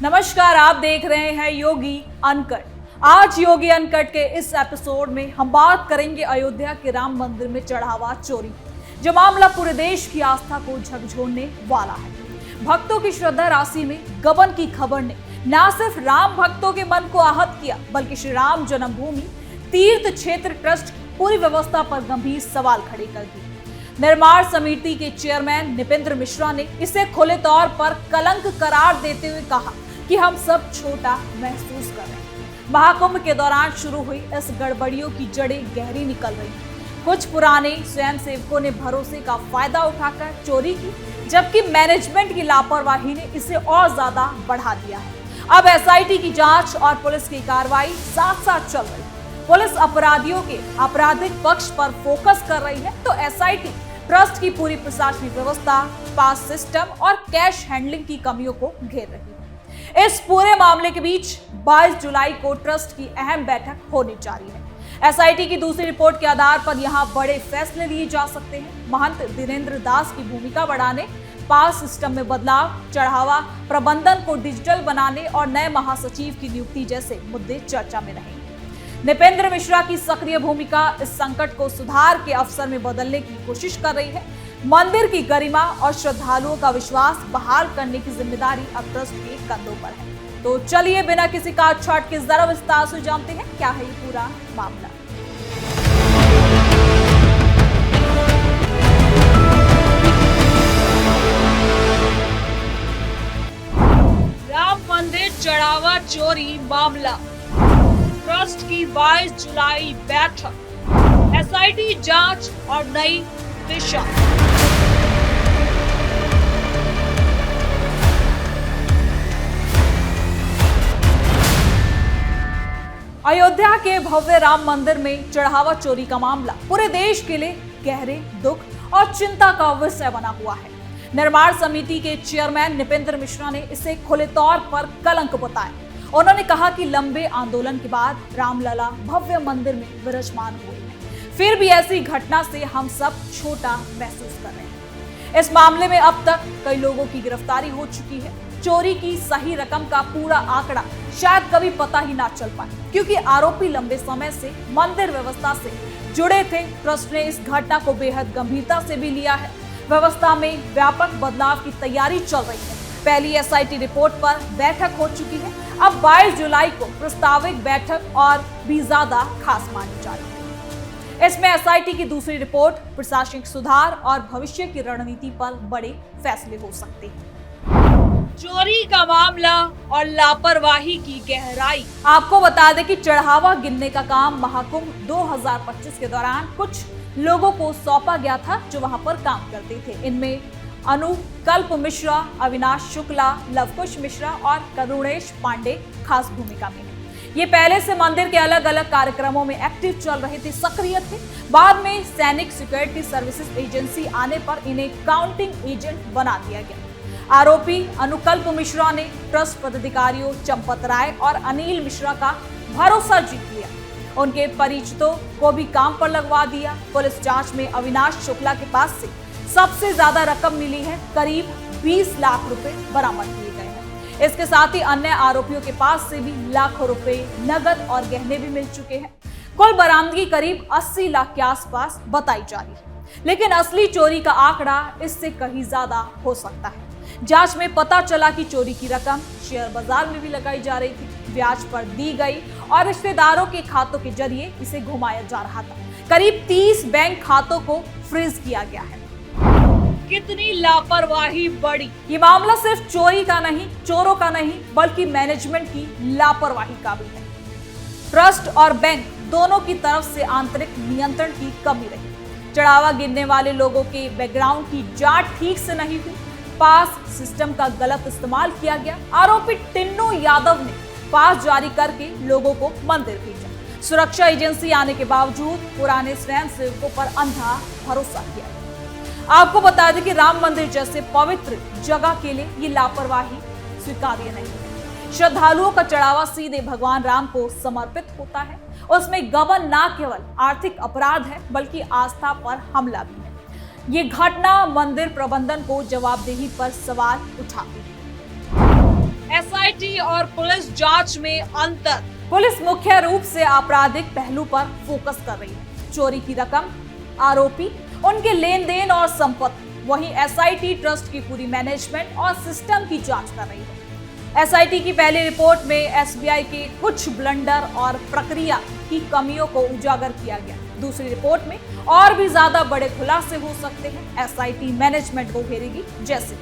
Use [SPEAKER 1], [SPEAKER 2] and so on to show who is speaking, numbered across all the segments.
[SPEAKER 1] नमस्कार, आप देख रहे हैं योगी अनकट। आज योगी अनकट के इस एपिसोड में हम बात करेंगे अयोध्या के राम मंदिर में चढ़ावा चोरी, जो मामला पूरे देश की आस्था को झकझोरने वाला है। भक्तों की श्रद्धा राशि में गबन की खबर ने न सिर्फ राम भक्तों के मन को आहत किया, बल्कि श्री राम जन्मभूमि तीर्थ क्षेत्र ट्रस्ट की पूरी व्यवस्था पर गंभीर सवाल खड़े कर दिए। निर्माण समिति के चेयरमैन निपेंद्र मिश्रा ने इसे खुले तौर पर कलंक करार देते हुए कहा कि हम सब छोटा महसूस कर रहे हैं। महाकुंभ के दौरान शुरू हुई इस गड़बड़ियों की जड़ें गहरी निकल रही हैं। कुछ पुराने स्वयंसेवकों ने भरोसे का फायदा उठाकर चोरी की, जबकि मैनेजमेंट की लापरवाही ने इसे और ज्यादा बढ़ा दिया है। अब एसआईटी की जांच और पुलिस की कार्रवाई साथ साथ चल रही है। पुलिस अपराधियों के आपराधिक पक्ष पर फोकस कर रही है, तो एसआईटी ट्रस्ट की पूरी प्रशासनिक व्यवस्था, पास सिस्टम और कैश हैंडलिंग की कमियों को घेर रही है। इस पूरे मामले के बीच 22 जुलाई को ट्रस्ट की अहम बैठक होने जा रही है। एसआईटी की दूसरी रिपोर्ट के आधार पर यहां बड़े फैसले लिए जा सकते हैं। महंत दिनेंद्र दास की भूमिका बढ़ाने, पास सिस्टम में बदलाव, चढ़ावा प्रबंधन को डिजिटल बनाने और नए महासचिव की नियुक्ति जैसे मुद्दे चर्चा में रहेंगे। निपेंद्र मिश्रा की सक्रिय भूमिका इस संकट को सुधार के अवसर में बदलने की कोशिश कर रही है। मंदिर की गरिमा और श्रद्धालुओं का विश्वास बहाल करने की जिम्मेदारी अब ट्रस्ट के कंधों पर है। तो चलिए बिना किसी काटछाट के जरा विस्तार से जानते हैं क्या है ये पूरा मामला। राम मंदिर चढ़ावा चोरी मामला, ट्रस्ट की 22 जुलाई बैठक, एसआईटी जांच और नई दिशा। अयोध्या के भव्य राम मंदिर में चढ़ावा चोरी का मामला पूरे देश के लिए गहरे दुख और चिंता का विषय बना हुआ है। निर्माण समिति के चेयरमैन निपेंद्र मिश्रा ने इसे खुले तौर पर कलंक बताया। उन्होंने कहा कि लंबे आंदोलन के बाद रामलला भव्य मंदिर में विराजमान हुए हैं, फिर भी ऐसी घटना से हम सब छोटा महसूस कर रहे हैं। इस मामले में अब तक कई लोगों की गिरफ्तारी हो चुकी है। चोरी की सही रकम का पूरा आंकड़ा शायद कभी पता ही ना चल पाए, क्योंकि आरोपी लंबे समय से मंदिर व्यवस्था से जुड़े थे। ट्रस्ट ने इस घटना को बेहद गंभीरता से भी लिया है। व्यवस्था में व्यापक बदलाव की तैयारी चल रही है। पहली एसआईटी रिपोर्ट पर बैठक हो चुकी है। अब 22 जुलाई को प्रस्तावित बैठक और भी ज्यादा खास मानी जा रही है। इसमें एसआईटी की दूसरी रिपोर्ट, प्रशासनिक सुधार और भविष्य की रणनीति पर बड़े फैसले हो सकते हैं। चोरी का मामला और लापरवाही की गहराई। आपको बता दें कि चढ़ावा गिनने का काम महाकुंभ 2025 के दौरान कुछ लोगों को सौंपा गया था, जो वहां पर काम करते थे। इनमें अनुकल्प मिश्रा, अविनाश शुक्ला, लवकुश मिश्रा और करुणेश पांडे खास भूमिका में है। ये पहले से मंदिर के अलग अलग कार्यक्रमों में एक्टिव चल रहे थे, सक्रिय थे। बाद में सैनिक सिक्योरिटी सर्विसेज एजेंसी आने पर इन्हें काउंटिंग एजेंट बना दिया गया। आरोपी अनुकल्प मिश्रा ने ट्रस्ट पदाधिकारियों चंपत राय और अनिल मिश्रा का भरोसा जीत लिया। उनके परिचितों को भी काम पर लगवा दिया। पुलिस जांच में अविनाश शुक्ला के पास से सबसे ज्यादा रकम मिली है, करीब 20 लाख रुपए बरामद किए गए हैं। इसके साथ ही अन्य आरोपियों के पास से भी लाखों रुपए नगद और गहने भी मिल चुके हैं। कुल बरामदगी करीब 80 लाख के आसपास बताई जा रही है, लेकिन असली चोरी का आंकड़ा इससे कहीं ज्यादा हो सकता है। जांच में पता चला कि चोरी की रकम शेयर बाजार में भी लगाई जा रही थी, ब्याज पर दी गई और रिश्तेदारों के खातों के जरिए इसे घुमाया जा रहा था। करीब 30 बैंक खातों को फ्रीज किया गया है। कितनी लापरवाही बढ़ी। ये मामला सिर्फ चोरी का नहीं, चोरों का नहीं, बल्कि मैनेजमेंट की लापरवाही का भी है। ट्रस्ट और बैंक दोनों की तरफ से आंतरिक नियंत्रण की कमी रही। चढ़ावा गिनने वाले लोगों के बैकग्राउंड की जांच ठीक से नहीं हुई। पास सिस्टम का गलत इस्तेमाल किया गया। आरोपी टिन्नू यादव ने पास जारी करके लोगों को मंदिर भेजा। सुरक्षा एजेंसी आने के बावजूद पुराने स्वयंसेवकों पर अंधा भरोसा किया। आपको बता दें कि राम मंदिर जैसे पवित्र जगह के लिए ये लापरवाही स्वीकार्य नहीं है। श्रद्धालुओं का चढ़ावा सीधे भगवान राम को समर्पित होता है। उसमें गबन न केवल आर्थिक अपराध है, बल्कि आस्था पर हमला भी है। ये घटना मंदिर प्रबंधन को जवाबदेही पर सवाल उठाती है। एसआईटी और पुलिस जांच में अंतर। पुलिस मुख्य रूप से आपराधिक पहलू पर फोकस कर रही है, चोरी की रकम, आरोपी, उनके लेन देन और संपत्ति। वहीं एसआईटी ट्रस्ट की पूरी मैनेजमेंट और सिस्टम की जांच कर रही है। एसआईटी की पहली रिपोर्ट में एसबीआई के कुछ ब्लंडर और प्रक्रिया की कमियों को उजागर किया गया। दूसरी रिपोर्ट में और भी ज्यादा बड़े खुलासे हो सकते हैं। एसआईटी मैनेजमेंट को घेरेगी, जैसे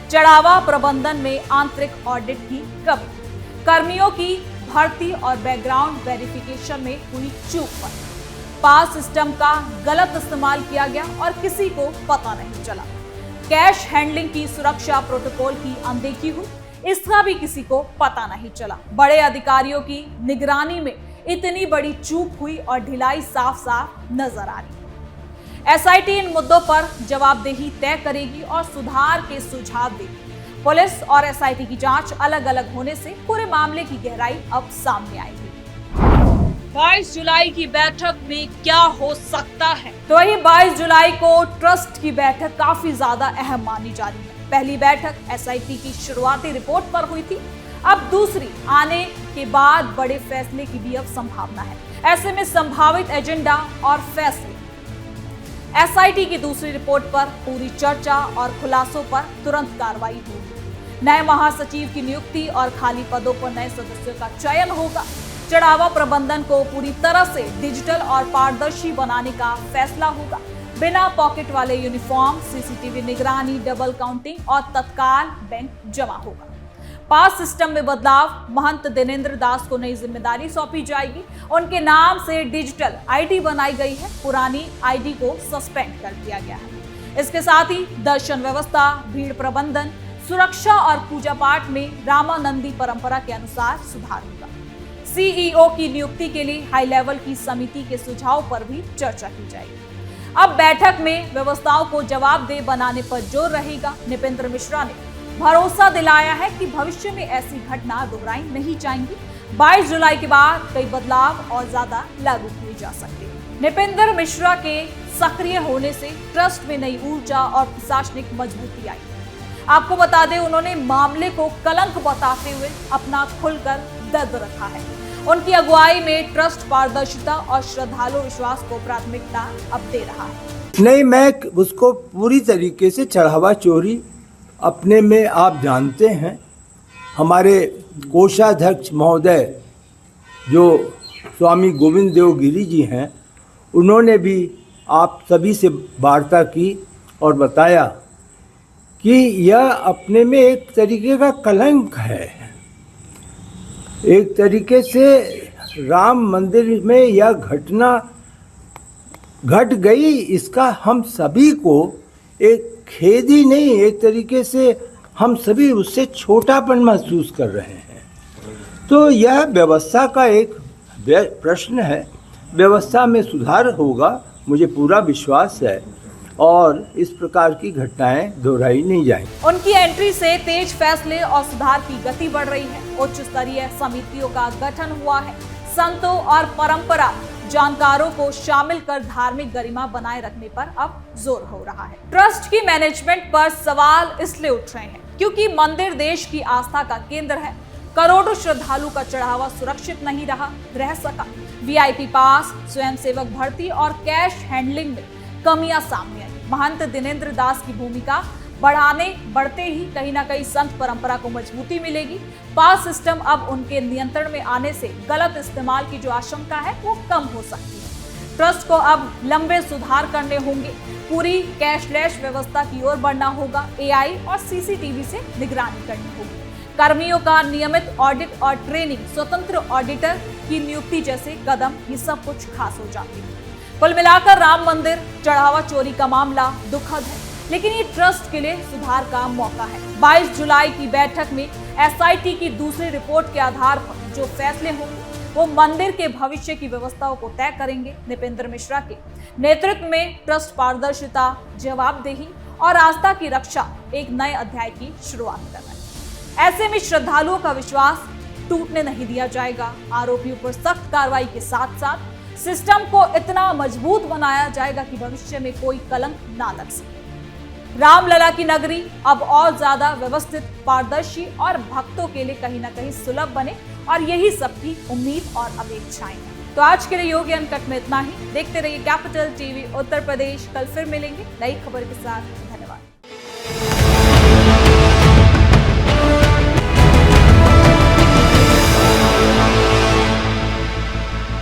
[SPEAKER 1] चढ़ावा प्रबंधन में आंतरिक ऑडिट की कमी, कर्मियों की भर्ती और बैकग्राउंड वेरिफिकेशन में हुई चूक पर, पास सिस्टम का गलत इस्तेमाल किया गया और किसी को पता नहीं चला, कैश हैंडलिंग की सुरक्षा प्रोटोकॉल की अनदेखी हुई, इसका भी किसी को पता नहीं चला। बड़े अधिकारियों की निगरानी में इतनी बड़ी चूक हुई और ढिलाई साफ साफ नजर आ रही। एसआईटी इन मुद्दों पर जवाबदेही तय करेगी और सुधार के सुझाव देगी। पुलिस और एसआईटी की जांच अलग अलग होने से पूरे मामले की गहराई अब सामने आएगी। 22 जुलाई की बैठक में क्या हो सकता है? तो वही 22 जुलाई को ट्रस्ट की बैठक काफी ज्यादा अहम मानी जा रही है। पहली बैठक एसआईटी की शुरुआती रिपोर्ट पर हुई थी, अब दूसरी आने के बाद बड़े फैसले की भी अब संभावना है। ऐसे में संभावित एजेंडा और फैसले, एसआईटी की दूसरी रिपोर्ट पर पूरी चर्चा और खुलासों पर तुरंत कार्रवाई होगी। नए महासचिव की नियुक्ति और खाली पदों पर नए सदस्यों का चयन होगा। चढ़ावा प्रबंधन को पूरी तरह से डिजिटल और पारदर्शी बनाने का फैसला होगा। बिना पॉकेट वाले यूनिफॉर्म, सीसीटीवी निगरानी, डबल काउंटिंग और तत्काल बैंक जमा होगा। पास सिस्टम में बदलाव, महंत दिनेंद्र दास को नई जिम्मेदारी सौंपी जाएगी। उनके नाम से डिजिटल आईडी बनाई गई है, पुरानी आईडी को सस्पेंड कर दिया गया है। इसके साथ ही दर्शन व्यवस्था, भीड़ प्रबंधन, सुरक्षा और पूजा पाठ में रामानंदी परंपरा के अनुसार सुधार होगा। सीईओ की नियुक्ति के लिए हाई लेवल की समिति के सुझाव पर भी चर्चा की जाएगी। अब बैठक में व्यवस्थाओं को जवाबदेह बनाने पर जोर रहेगा। निपेंद्र मिश्रा ने भरोसा दिलाया है कि भविष्य में ऐसी घटना दोहराई नहीं जाएंगी। 22 जुलाई के बाद कई बदलाव और ज्यादा लागू किए जा सकते हैं। निपेंद्र मिश्रा के सक्रिय होने से ट्रस्ट में नई ऊर्जा और प्रशासनिक मजबूती आई। आपको बता दें, उन्होंने मामले को कलंक बताते हुए अपना खुलकर दर्द रखा है। उनकी अगुवाई में ट्रस्ट पारदर्शिता और श्रद्धालु विश्वास को प्राथमिकता अब दे रहा है।
[SPEAKER 2] नहीं, मैं उसको पूरी तरीके से चढ़ावा चोरी अपने में, आप जानते हैं, हमारे कोषाध्यक्ष महोदय जो स्वामी गोविंद देव गिरी जी हैं, उन्होंने भी आप सभी से वार्ता की और बताया कि यह अपने में एक तरीके का कलंक है। एक तरीके से राम मंदिर में यह घटना घट गई, इसका हम सभी को एक खेद ही नहीं, एक तरीके से हम सभी उससे छोटापन महसूस कर रहे हैं। तो यह व्यवस्था का एक प्रश्न है। व्यवस्था में सुधार होगा, मुझे पूरा विश्वास है, और इस प्रकार की घटनाएं दोहराई नहीं जाएंगी।
[SPEAKER 1] उनकी एंट्री से तेज फैसले और सुधार की गति बढ़ रही है। उच्च स्तरीय समितियों का गठन हुआ है। संतों और परंपरा जानकारों को शामिल कर धार्मिक गरिमा बनाए रखने पर अब जोर हो रहा है। ट्रस्ट की मैनेजमेंट पर सवाल इसलिए उठ रहे हैं क्योंकि मंदिर देश की आस्था का केंद्र है। करोड़ों श्रद्धालु का चढ़ावा सुरक्षित नहीं रह सका। वीआईपी पास, स्वयंसेवक भर्ती और कैश हैंडलिंग में कमियां सामने आई। महंत दिनेंद्र दास की भूमिका बढ़ते ही कहीं ना कहीं संत परंपरा को मजबूती मिलेगी। पास सिस्टम अब उनके नियंत्रण में आने से गलत इस्तेमाल की जो आशंका है वो कम हो सकती है। ट्रस्ट को अब लंबे सुधार करने होंगे। पूरी कैशलेस व्यवस्था की ओर बढ़ना होगा। एआई और सीसीटीवी से निगरानी करनी होगी। कर्मियों का नियमित ऑडिट और ट्रेनिंग, स्वतंत्र ऑडिटर की नियुक्ति जैसे कदम, ये सब कुछ खास हो जाते हैं। कुल मिलाकर राम मंदिर चढ़ावा चोरी का मामला दुखद है, लेकिन ये ट्रस्ट के लिए सुधार का मौका है। 22 जुलाई की बैठक में एसआईटी की दूसरी रिपोर्ट के आधार पर जो फैसले होंगे वो मंदिर के भविष्य की व्यवस्थाओं को तय करेंगे। निपेंद्र मिश्रा के नेतृत्व में ट्रस्ट पारदर्शिता, जवाबदेही और आस्था की रक्षा एक नए अध्याय की शुरुआत कर रहा है। ऐसे में श्रद्धालुओं का विश्वास टूटने नहीं दिया जाएगा। आरोपियों पर सख्त कार्रवाई के साथ साथ सिस्टम को इतना मजबूत बनाया जाएगा कि भविष्य में कोई कलंक ना लग सके। रामलला की नगरी अब और ज्यादा व्यवस्थित, पारदर्शी और भक्तों के लिए कहीं ना कहीं सुलभ बने, और यही सबकी उम्मीद और अपेक्षाएं हैं। तो आज के लिए योगी अनकट में इतना ही। देखते रहिए कैपिटल टीवी उत्तर प्रदेश। कल फिर मिलेंगे नई खबर के साथ।